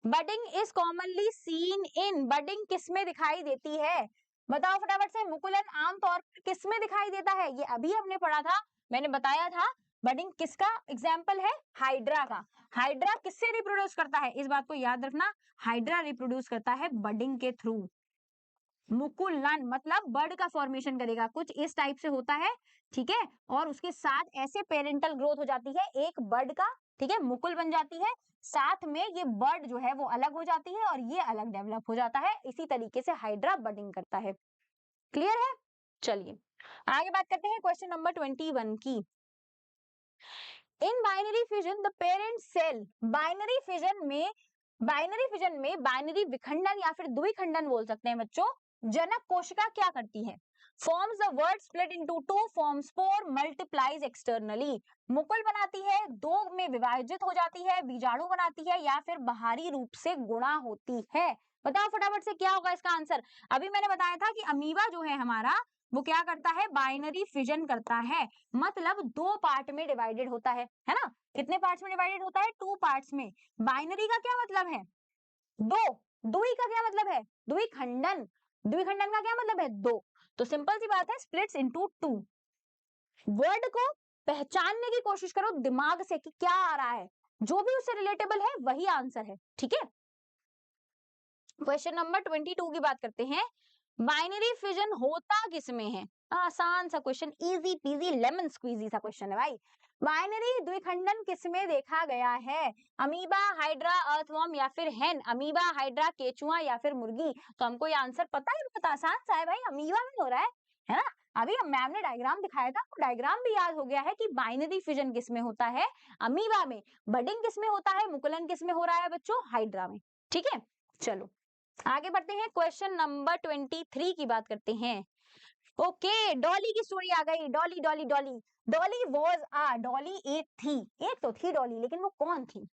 Budding is commonly seen in, budding किसमें दिखाई देती है? बताओ फटाफट से, मुकुलन आमतौर पर किसमें दिखाई देता है? ये अभी हमने पढ़ा था, मैंने बताया था बडिंग किसका एग्जाम्पल है? हाइड्रा का। हाइड्रा किससे रिप्रोड्यूस करता है? इस बात को याद रखना, हाइड्रा रिप्रोड्यूस करता है बडिंग के थ्रू। मुकुलन मतलब बर्ड का फॉर्मेशन करेगा, कुछ इस टाइप से होता है, ठीक है, और उसके साथ ऐसे पेरेंटल ग्रोथ हो जाती है एक बर्ड का, ठीक है, मुकुल बन जाती है, साथ में ये बर्ड जो है वो अलग हो जाती है और ये अलग डेवलप हो जाता है, इसी तरीके से हाइड्रा बडिंग करता है। क्लियर है? चलिए आगे बात करते हैं क्वेश्चन नंबर 21 की। In binary fission the parent cell, binary fission में, बाइनरी फिजन में बाइनरी विखंडन या फिर द्विखंडन बोल सकते हैं बच्चों, जनक कोशिका क्या करती है? Forms the word split into two, form spore, multiplies externally, Mukul बनाती है, दो में विभाजित हो जाती है, बीजाणु बनाती है या फिर बाहरी रूप से गुणा होती है। बताओ फटाफट से क्या होगा इसका आंसर? अभी मैंने बताया था कि अमीबा जो है हमारा वो क्या करता है? बाइनरी फिजन करता है, मतलब दो पार्ट में डिवाइडेड होता है ना। कितने पार्ट्स में डिवाइडेड होता है? टू पार्ट्स में। बाइनरी का क्या मतलब है? दो। द्वि का क्या मतलब है? द्विखंडन। द्विखंडन का क्या मतलब है? दो। तो सिंपल सी बात है, स्प्लिट्स इनटू टू। वर्ड को पहचानने की कोशिश करो दिमाग से कि क्या आ रहा है, जो भी उससे रिलेटेबल है वही आंसर है, ठीक है। क्वेश्चन नंबर 22 की बात करते हैं। बाइनरी फिजन होता किसमें है? आसान सा question, easy peasy lemon squeezy सा क्वेश्चन है भाई। बाइनरी द्विखंडन किसमें देखा गया है? अमीबा, हाइड्रा, अर्थवर्म या फिर हेन। अमीबा, हाइड्रा, केचुआ या फिर मुर्गी। तो हमको ये आंसर पता है, बहुत आसान सा है भाई, अमीबा में हो रहा है ना। अभी मैम ने डायग्राम दिखाया था, डायग्राम भी याद हो गया है कि बाइनरी फिजन किसमें होता है? अमीबा में। बडिंग किसमें होता है? मुकुलन किसमें हो रहा है बच्चों? हाइड्रा में। ठीक है, चलो आगे बढ़ते हैं, क्वेश्चन नंबर 23 की बात करते हैं। ओके, डॉली की स्टोरी आ गई। डॉली डॉली डॉली डॉली वॉज डॉली एक थी, एक तो थी डॉली, लेकिन वो कौन थी?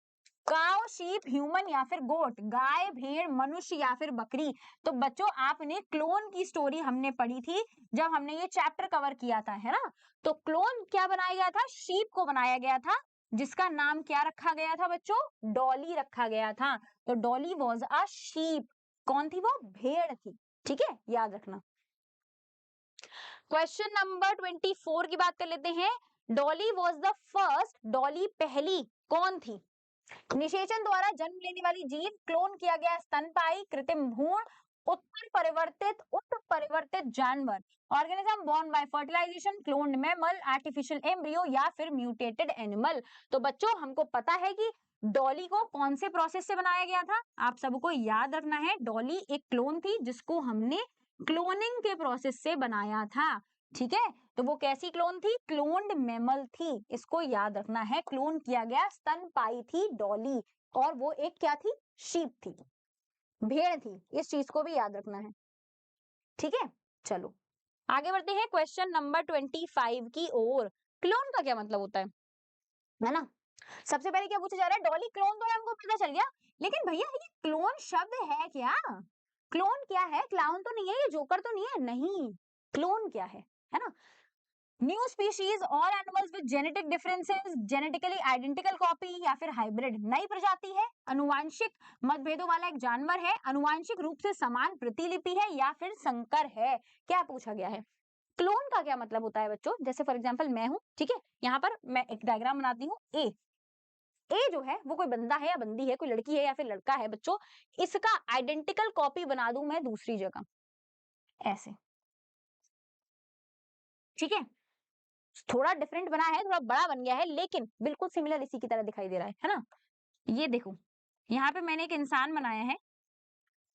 काउ, शीप, ह्यूमन या फिर गोट। गाय, भेड़, मनुष्य या फिर बकरी। तो बच्चों आपने क्लोन की स्टोरी हमने पढ़ी थी जब हमने ये चैप्टर कवर किया था, है ना। तो क्लोन क्या बनाया गया था? शीप को बनाया गया था, जिसका नाम क्या रखा गया था बच्चों? डॉली रखा गया था। तो डॉली वॉज अ शीप। कौन थी वो? भेड़ थी। ठीक है, याद रखना। क्वेश्चन नंबर 24 की बात कर लेते हैं। Dolly was the first. Dolly पहली कौन थी? निषेचन द्वारा जन्म लेने वाली जीव, क्लोन किया गया स्तनपायी, कृत्रिम भ्रूण, उत्परिवर्तित जानवर। Organism born by fertilisation, cloned mammal, artificial embryo या फिर म्यूटेटेड एनिमल। तो बच्चों हमको पता है कि डॉली को कौन से प्रोसेस से बनाया गया था। आप सबको याद रखना है, डॉली एक क्लोन थी जिसको हमने क्लोनिंग के प्रोसेस से बनाया था। ठीक है, तो वो कैसी क्लोन थी? क्लोन्ड मैमल थी, इसको याद रखना है। क्लोन किया गया स्तनपायी थी डॉली, और वो एक क्या थी? शीप थी, भेड़ थी। इस चीज को भी याद रखना है। ठीक है, चलो आगे बढ़ते हैं क्वेश्चन नंबर 25 की ओर। क्लोन का क्या मतलब होता है ना। सबसे पहले क्या पूछा जा रहा है? डॉली क्लोन तो हमको पता चल गया, लेकिन भैया ये क्लोन शब्द है क्या? क्लोन क्या है? क्लाउन तो नहीं है, ये जोकर तो नहीं है, नहीं। क्लोन क्या है ना। न्यू स्पीशीज और animals with genetic differences, genetically identical copy या फिर हाइब्रिड। नई प्रजाति है, अनुवांशिक मतभेदों वाला एक जानवर है, अनुवांशिक रूप से समान प्रतिलिपि है या फिर संकर है। क्या पूछा गया है? क्लोन का क्या मतलब होता है बच्चों? जैसे फॉर एग्जांपल मैं हूं, ठीक है, यहाँ पर मैं एक डायग्राम बनाती हूँ। ए जो है वो कोई बंदा है या बंदी है, कोई लड़की है या फिर लड़का है बच्चों। इसका आइडेंटिकल कॉपी बना दूं मैं दूसरी जगह, ऐसे। ठीक है, थोड़ा डिफरेंट बना है, थोड़ा बड़ा बन गया है, लेकिन बिल्कुल सिमिलर इसी की तरह दिखाई दे रहा है ना। ये देखो, यहाँ पे मैंने एक इंसान बनाया है,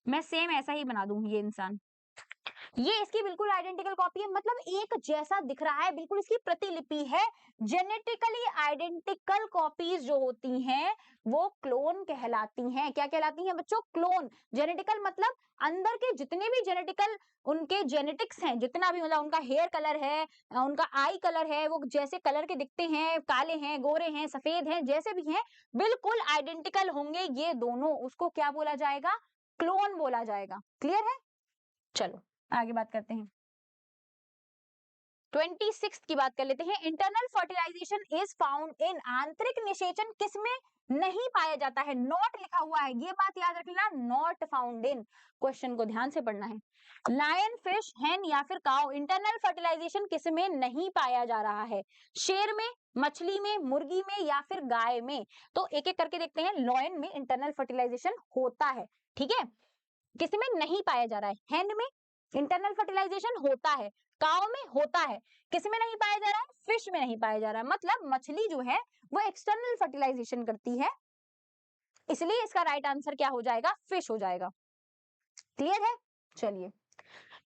मैं सेम ऐसा ही बना दूं ये इंसान। ये इसकी बिल्कुल आइडेंटिकल कॉपी है, मतलब एक जैसा दिख रहा है, बिल्कुल इसकी प्रतिलिपि है। जेनेटिकली आइडेंटिकल कॉपीज जो होती हैं वो क्लोन कहलाती हैं। क्या कहलाती हैं बच्चों? क्लोन। जेनेटिकल मतलब अंदर के जितने भी जेनेटिकल उनके जेनेटिक्स हैं, जितना भी, मतलब उनका हेयर कलर है, उनका आई कलर है, वो जैसे कलर के दिखते हैं, काले हैं, गोरे हैं, सफेद हैं, जैसे भी हैं, बिल्कुल आइडेंटिकल होंगे ये दोनों, उसको क्या बोला जाएगा? क्लोन बोला जाएगा। क्लियर है? चलो आगे बात करते हैं। 26 की बात कर लेते हैं। Internal fertilisation is found in. आंतरिक निषेचन किसमें नहीं पाया जाता है? नॉट लिखा हुआ है, ये बात याद रखना, नॉट फाउंड इन। क्वेश्चन को ध्यान से पढ़ना है। लायन, फिश, हेन या फिर काउ। इंटरनल फर्टिलाइजेशन किसमें नहीं पाया जा रहा है? शेर में, मछली में, मुर्गी में या फिर गाय में। तो एक एक करके देखते हैं। लॉयन में इंटरनल फर्टिलाइजेशन होता है, ठीक है। किसमें नहीं पाया जा रहा है? हेन में इंटरनल फर्टिलाइजेशन होता है, काउ में होता है, किसमें नहीं पाया जा रहा है? फिश में नहीं पाया जा रहा है। मतलब मछली जो है वो एक्सटर्नल फर्टिलाइजेशन करती है, इसलिए इसका राइट आंसर क्या हो जाएगा? फिश हो जाएगा। क्लियर है? चलिए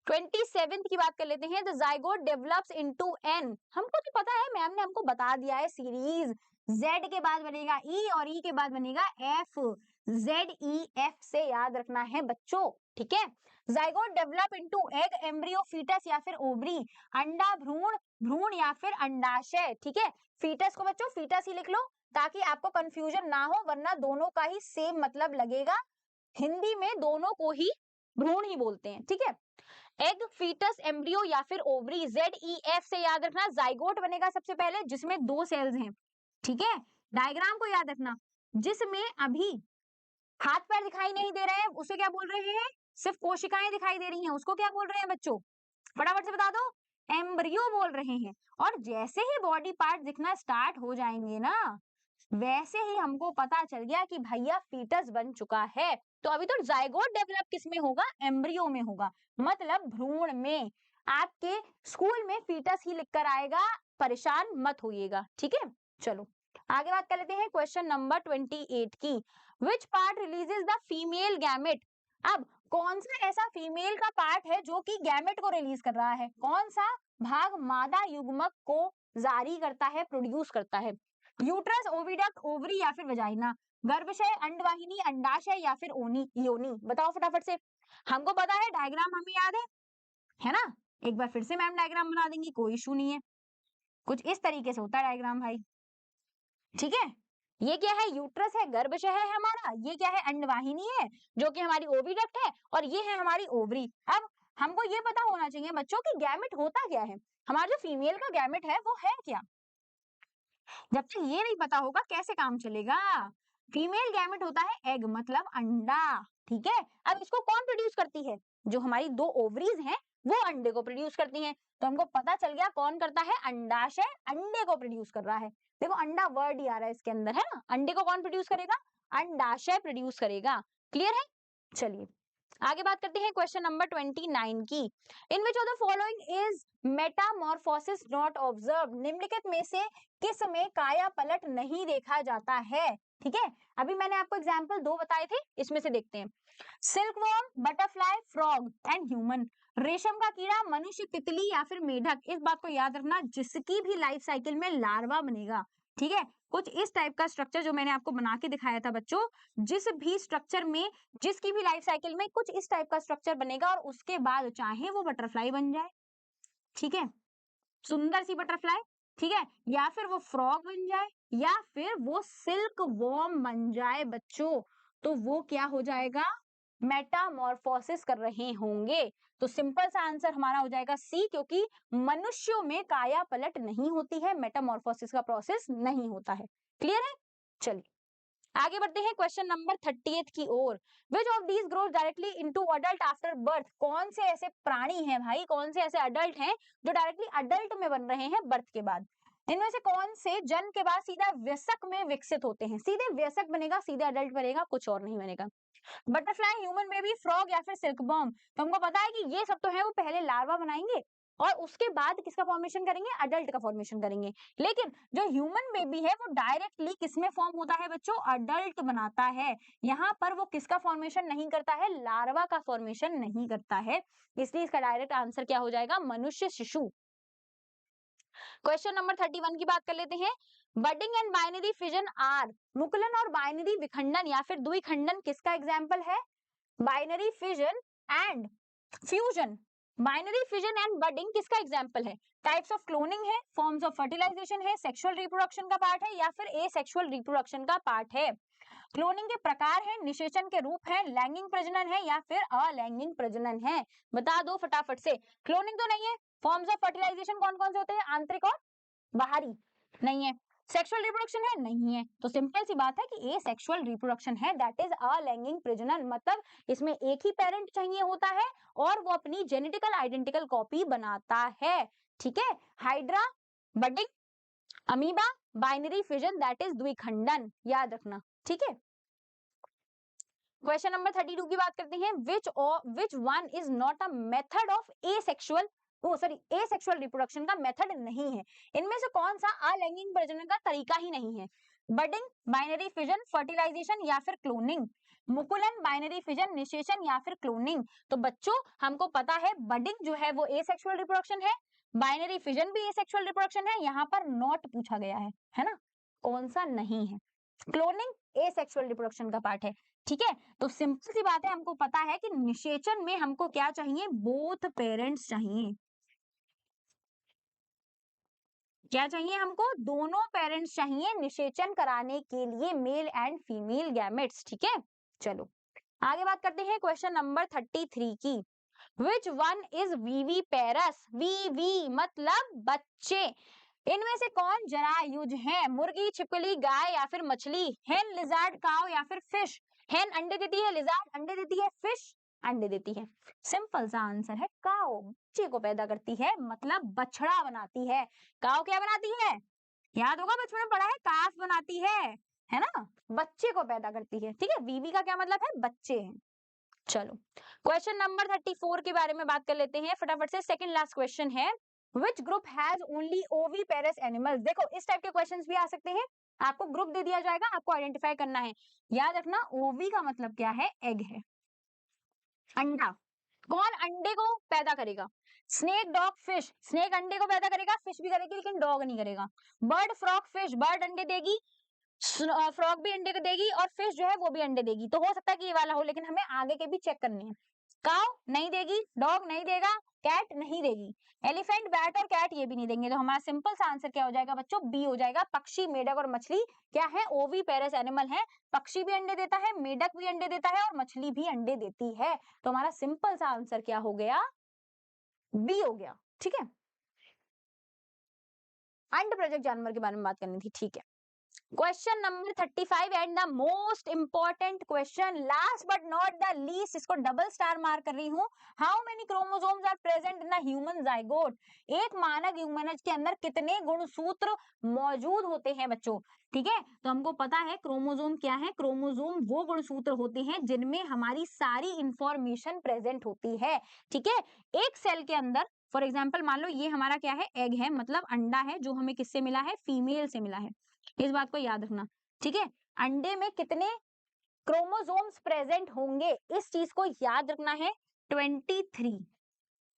27 की बात कर लेते हैं। The zygote develops into an. हमको तो पता है, मैम ने हमको बता दिया है, सीरीज Z के बाद बनेगा E और E के बाद बनेगा F। ZEF से याद रखना है बच्चों, ठीक है। Zygote develop into egg, embryo, foetus या फिर ओवरी। अंडा, भ्रूण, भ्रूण या फिर अंडाशय, ठीक है। फीटस को बच्चों फीटस ही लिख लो ताकि आपको कंफ्यूजन ना हो, वरना दोनों का ही सेम मतलब लगेगा। हिंदी में दोनों को ही भ्रूण ही बोलते हैं, ठीक है। एग, फीटस, एम्ब्रियो या फिर ओवरी। ZEF से याद रखना, जाइगोट बनेगा सबसे पहले जिसमें 2 सेल्स हैं, ठीक है। डायग्राम को याद रखना, जिसमें अभी हाथ पैर दिखाई नहीं दे रहे हैं उसे क्या बोल रहे हैं? सिर्फ कोशिकाएं दिखाई दे रही हैं, उसको क्या बोल रहे हैं बच्चों? फटाफट से बता दो। एम्ब्रियो बोल रहे हैं। और जैसे ही बॉडी पार्ट दिखना स्टार्ट हो जाएंगे ना, वैसे ही हमको पता चल गया कि भैया फीटस बन चुका है। तो अभी तो जायगोट डेवलप किस में होगा, एम्ब्रियो में होगा, मतलब भ्रूण में। आपके स्कूल में फीटस ही लिखकर आएगा, परेशान मत होइएगा, ठीक है। चलो आगे बात कर लेते हैं क्वेश्चन नंबर 28 की। Which part releases the female gamete. अब कौन सा ऐसा फीमेल का पार्ट है जो कि गैमेट को रिलीज कर रहा है, कौन सा भाग मादा युग्मक को जारी करता है, प्रोड्यूस करता है। यूट्रस, ओविडक्ट, ओवरी या फिर वजाइना, गर्भाशय, अंडवाहिनी, अंडाशय या फिर ओनी योनी। बताओ फटाफट से। हमको पता है, डायग्राम हमें याद है ना। एक बार फिर से मैम डायग्राम बना देंगी, कोई इशू नहीं है। कुछ इस तरीके से होता है डायग्राम भाई, ठीक है। ये क्या है, यूट्रस है, गर्भाशय है हमारा, ये क्या है, अंडवाहिनी है जो कि हमारी ओविडक्ट है, और ये है हमारी ओवरी। अब हमको ये पता होना चाहिए बच्चों की गैमेट होता क्या है, हमारा जो फीमेल का गैमेट है वो है क्या। जब तक ये नहीं पता होगा कैसे काम चलेगा। फीमेल गैमेट होता है एग, मतलब अंडा, ठीक है। अब इसको कौन प्रोड्यूस करती है, जो हमारी दो ओवरीज हैं वो अंडे को प्रोड्यूस करती हैं। तो हमको पता चल गया कौन करता है, अंडाशय अंडे को प्रोड्यूस कर रहा है। देखो अंडा वर्ड ही आ रहा है इसके अंदर, है ना। अंडे को कौन प्रोड्यूस करेगा, अंडाशय प्रोड्यूस करेगा। क्लियर है। चलिए आगे बात करते हैं क्वेश्चन नंबर 29 की। In which of the following is metamorphosis not observe. निम्नलिखित में से किस में काया पलट नहीं देखा जाता है, ठीक है। अभी मैंने आपको एग्जाम्पल दो बताए थे, इसमें से देखते हैं। Silkworm, butterfly, frog and human. रेशम का कीड़ा, मनुष्य, तितली या फिर मेढक। इस बात को याद रखना, जिसकी भी लाइफ साइकिल में लार्वा बनेगा, ठीक है। कुछ इस टाइप का स्ट्रक्चर जो मैंने आपको बना के दिखाया था बच्चों, जिस भी स्ट्रक्चर में, जिसकी भी लाइफ साइकिल में कुछ इस टाइप का स्ट्रक्चर बनेगा, और उसके बाद चाहे वो बटरफ्लाई बन जाए, ठीक है, सुंदर सी बटरफ्लाई, ठीक है, या फिर वो फ्रॉग बन जाए, या फिर वो सिल्क वॉर्म बन जाए बच्चों, तो वो क्या हो जाएगा, मेटामॉर्फोसिस कर रहे होंगे। तो सिंपल सा आंसर हमारा हो जाएगा सी, क्योंकि मनुष्यों में काया पलट नहीं होती है, मेटामॉर्फोसिस का प्रोसेस नहीं होता है। क्लियर है। चलिए आगे बढ़ते हैं क्वेश्चन नंबर 38 की ओर। Which of these grows directly into adult after birth. कौन से ऐसे प्राणी हैं भाई, कौन से ऐसे अडल्ट हैं जो डायरेक्टली अडल्ट में बन रहे हैं बर्थ के बाद। इनमें से कौन से जन्म के बाद सीधा वयस्क में विकसित होते हैं, सीधे वयस्क बनेगा, सीधे अडल्ट बनेगा, कुछ और नहीं बनेगा। बटरफ्लाई, ह्यूमन बेबी, फ्रॉग या फिर सिल्कवॉर्म। तो हमको पता है कि ये सब तो है, वो पहले लार्वा बनाएंगे और उसके बाद किसका फॉर्मेशन करेंगे, अडल्ट का फॉर्मेशन करेंगे। लेकिन जो ह्यूमन बेबी है वो डायरेक्टली किसमें फॉर्म होता है बच्चों, अडल्ट बनाता है। यहाँ पर वो किसका फॉर्मेशन नहीं करता है, लार्वा का फॉर्मेशन नहीं करता है। इसलिए इसका डायरेक्ट आंसर क्या हो जाएगा, मनुष्य शिशु। क्वेश्चन नंबर 31 की बात कर लेते हैं। Budding and binary fission are. मुकुलन और बाइनरी विखंडन या फिर द्विखंडन किसका एग्जाम्पल है, binary fission and fusion. Binary fission and budding किसका एग्जांपल है, टाइप्स ऑफ क्लोनिंग है, फॉर्म्स ऑफ फर्टिलाइजेशन है, सेक्सुअल रिप्रोडक्शन का पार्ट है या फिर एसेक्सुअल रिप्रोडक्शन का पार्ट है। क्लोनिंग के प्रकार है, निषेचन के रूप है, लैंगिक प्रजनन है या फिर अलैंगिक प्रजनन है। बता दो फटाफट से। क्लोनिंग तो नहीं है। फॉर्म्स ऑफ फर्टिलाइजेशन कौन कौन से होते हैं, आंतरिक और बाहरी, नहीं है। सेक्सुअल रिप्रोडक्शन है, नहीं है। तो सिंपल सी बात है कि ए सेक्सुअल रिप्रोडक्शन है, दैट इज अलैंगिक प्रजनन। मतलब इसमें एक ही पेरेंट चाहिए होता है और वो अपनी जेनेटिकल आइडेंटिकल कॉपी बनाता है, ठीक है। Hydra, budding, amoeba, binary fission that is द्विखंडन, याद रखना, ठीक है। क्वेश्चन नंबर 32 की बात करते हैं। Which one is not a method of asexual, asexual reproduction का मेथड नहीं है। इनमें से कौन सा अलैंगिक प्रजनन का तरीका ही नहीं है, बडिंग, बाइनरी फिजन, फर्टिलाइजेशन या फिर क्लोनिंग। मुकुलन, बाइनरी फिजन, निषेचन या फिर क्लोनिंग। तो बच्चों हमको पता है बडिंग जो है वो एसेक्सुअल रिप्रोडक्शन है, बाइनरी फिजन भी एसेक्सुअल रिप्रोडक्शन है, यहाँ पर नॉट पूछा गया है ना, कौन सा नहीं है। क्लोनिंग एसेक्सुअल रिप्रोडक्शन का पार्ट है, ठीक है। तो सिंपल सी बात है, हमको पता है कि निषेचन में हमको क्या चाहिए, बोथ पेरेंट्स चाहिए। क्या चाहिए हमको, दोनों पेरेंट्स चाहिए निषेचन कराने के लिए, मेल एंड फीमेल गैमेट्स, ठीक है। चलो आगे बात करते हैं क्वेश्चन नंबर 33 की। विच वन इज वीवी पेरस। वीवी मतलब बच्चे। इनमें से कौन जरायुज है, मुर्गी, छिपकली, गाय या फिर मछली। हेन, लिजार्ड, काऊ या फिर फिश। हेन अंडे देती है, लिजार्ड अंडे देती है, फिश अंडे देती है। सिंपल सा आंसर है काऊ, बच्चे को पैदा करती है, मतलब बछड़ा बनाती है। काऊ क्या बनाती है, याद होगा बचपन में पढ़ा है, काफ बनाती है ना, बच्चे को पैदा करती है। ठीक है, वीवी का क्या मतलब है, बच्चे हैं। चलो क्वेश्चन नंबर 34 के बारे में बात कर लेते हैं फटाफट से। सेकंड लास्ट क्वेश्चन है, which group has only oviparous animals. देखो इस टाइप के क्वेश्चंस भी आ सकते हैं, आपको ग्रुप दे दिया जाएगा, आपको आइडेंटिफाई करना है। याद रखना ओवी का मतलब क्या है, एग है, अंडा। कौन अंडे को पैदा करेगा, स्नेक, डॉग, फिश। स्नेक अंडे को पैदा करेगा, फिश भी करेगी लेकिन डॉग नहीं करेगा। बर्ड, फ्रॉग, फिश, बर्ड अंडे देगी, फ्रॉग भी अंडे को देगी और फिश जो है वो भी अंडे देगी। तो हो सकता है कि ये वाला हो, लेकिन हमें आगे के भी चेक करने हैं। काउ नहीं देगी, डॉग नहीं देगा, कैट नहीं देगी, एलिफेंट, बैट और कैट ये भी नहीं देंगे। तो हमारा सिंपल सा आंसर क्या हो जाएगा बच्चों, बी हो जाएगा। पक्षी, मेढक और मछली क्या है, ओविपेरस एनिमल है। पक्षी भी अंडे देता है, मेढक भी अंडे देता है और मछली भी अंडे देती है। तो हमारा सिंपल सा आंसर क्या हो गया, बी हो गया। ठीक है, अंड प्रोजेक्ट जानवर के बारे में बात करनी थी। ठीक है, question number 35 and the most important question, last but not the least, इसको डबल स्टार मार्क कर रही हूँ। How many chromosomes are present in the human zygote. एक मानव ह्यूमन के अंदर कितने गुणसूत्र मौजूद होते हैं बच्चों। ठीक है, तो हमको पता है क्रोमोसोम क्या है, क्रोमोसोम वो गुणसूत्र होते हैं जिनमें हमारी सारी इंफॉर्मेशन प्रेजेंट होती है। ठीक है, एक सेल के अंदर फॉर एग्जाम्पल मान लो ये हमारा क्या है, एग है, मतलब अंडा है जो हमें किससे मिला है, फीमेल से मिला है। इस बात को याद रखना। ठीक है, अंडे में कितने क्रोमोसोम्स प्रेजेंट होंगे, इस चीज को याद रखना है, 23।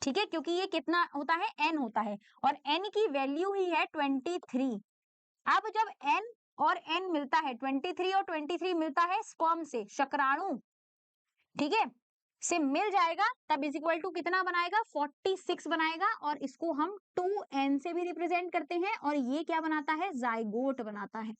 ठीक है, क्योंकि ये कितना होता है, एन होता है और एन की वैल्यू ही है 23। अब जब एन और एन मिलता है, 23 और 23 मिलता है स्पर्म से, शुक्राणु, ठीक है, से मिल जाएगा, तब इज इक्वल टू कितना बनाएगा, 46 बनाएगा। और इसको हम 2n से भी रिप्रेजेंट करते हैं और ये क्या बनाता है, जाइगोट बनाता है।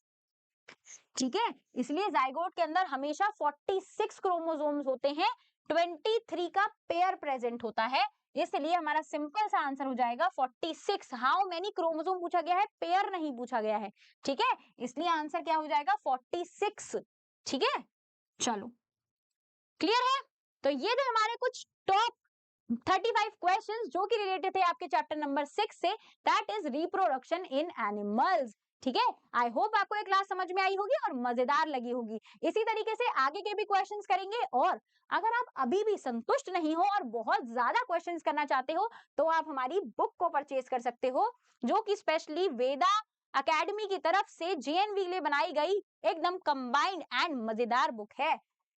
ठीक है, इसलिए जाइगोट के अंदर हमेशा 46 क्रोमोसोम्स होते हैं, 23 का पेयर प्रेजेंट होता है, इसलिए हमारा सिंपल सा आंसर हो जाएगा 46। हाउ मेनी क्रोमोसोम पूछा गया है, पेयर नहीं पूछा गया है। ठीक है, इसलिए आंसर क्या हो जाएगा, 46। ठीक है, चलो क्लियर है। तो ये थे हमारे कुछ टॉप 35 क्वेश्चंस जो कि रिलेटेड थे आपके चैप्टर नंबर 6 से, that is reproduction in animals. ठीक है, आई होप आपको ये क्लास समझ में आई होगी और मजेदार लगी होगी। इसी तरीके से आगे के भी क्वेश्चंस करेंगे, और अगर आप अभी भी संतुष्ट नहीं हो और बहुत ज्यादा क्वेश्चंस करना चाहते हो तो आप हमारी बुक को परचेज कर सकते हो, जो कि स्पेशली वेदा अकेडमी की तरफ से जेएनवी के लिए बनाई गई एकदम कंबाइंड एंड मजेदार बुक है।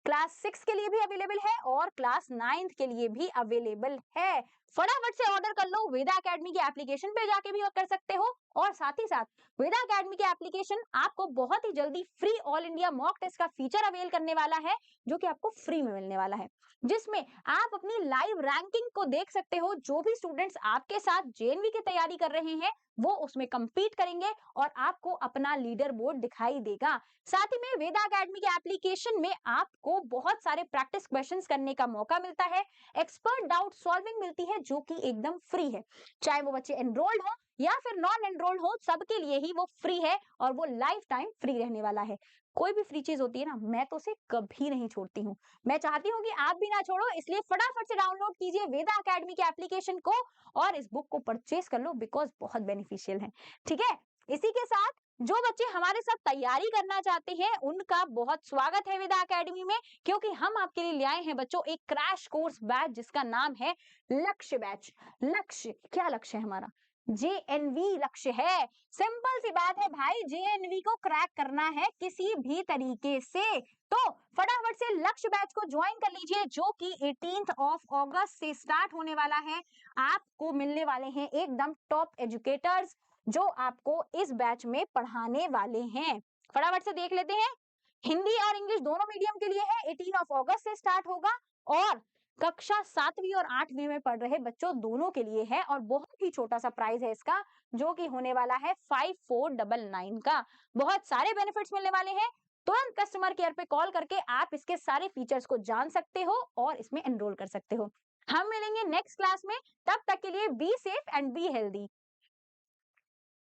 क्लास 6 के लिए भी अवेलेबल है और क्लास 9 के लिए भी अवेलेबल है। फटाफट से ऑर्डर कर लो, वेदा अकेडमी के एप्लीकेशन पे जाके भी कर सकते हो, और साथ ही साथ वेदा अकेडमी के एप्लीकेशन आपको बहुत ही जल्दी free all India mock test का फीचर अवेल करने वाला है, जो कि आपको फ्री में मिलने वाला है, जिसमें आप अपनी लाइव रैंकिंग को देख सकते हो। जो भी स्टूडेंट्स आपके साथ जेएनवी की तैयारी कर रहे हैं वो उसमें कंपीट करेंगे और आपको अपना लीडर बोर्ड दिखाई देगा। साथ ही में वेदा अकेडमी के एप्लीकेशन में आपको बहुत सारे प्रैक्टिस क्वेश्चंस करने का मौका मिलता है, एक्सपर्ट डाउट सॉल्विंग मिलती है जो कि एकदम फ्री है, चाहे वो बच्चे एनरोल्ड हो या फिर नॉन एनरोल्ड हो, सबके लिए ही वो फ्री है और वो लाइफ टाइम फ्री रहने वाला है। कोई भी फ्री चीज होती है ना, मैं तो उसे कभी नहीं छोड़ती हूँ, मैं चाहती हूँ कि आप भी ना छोड़ो, इसलिए फटाफट से डाउनलोड कीजिए वेदा अकेडमी के एप्लीकेशन को और इस बुक को परचेज कर लो, बिकॉज बहुत बेनिफिशियल है। ठीक है, इसी के साथ जो बच्चे हमारे साथ तैयारी करना चाहते हैं उनका बहुत स्वागत है वेदा अकेडमी में, क्योंकि हम आपके लिए ले आए हैं बच्चों एक क्रैश कोर्स बैच जिसका नाम है लक्ष्य बैच। लक्ष्य क्या, लक्ष्य है हमारा जेएनवी लक्ष्य है। सिंपल सी बात है भाई, जेएनवी को क्रैक करना है किसी भी तरीके से, तो फटाफट से लक्ष्य बैच को ज्वाइन कर लीजिए, जो कि 18 अगस्त से स्टार्ट होने वाला है। आपको मिलने वाले हैं एकदम टॉप एजुकेटर्स जो आपको इस बैच में पढ़ाने वाले हैं। फटाफट से देख लेते हैं, हिंदी और इंग्लिश दोनों मीडियम के लिए है, 18 अगस्त से स्टार्ट होगा, और कक्षा 7वीं और 8वीं में पढ़ रहे बच्चों दोनों के लिए है, और बहुत ही छोटा सा प्राइस है इसका, जो कि होने वाला है 5499 का। बहुत सारे बेनिफिट्स मिलने वाले हैं, तुरंत कस्टमर केयर पे कॉल करके आप इसके सारे फीचर्स को जान सकते हो और इसमें एनरोल कर सकते हो। हम मिलेंगे नेक्स्ट क्लास में, तब तक के लिए be safe and be healthy.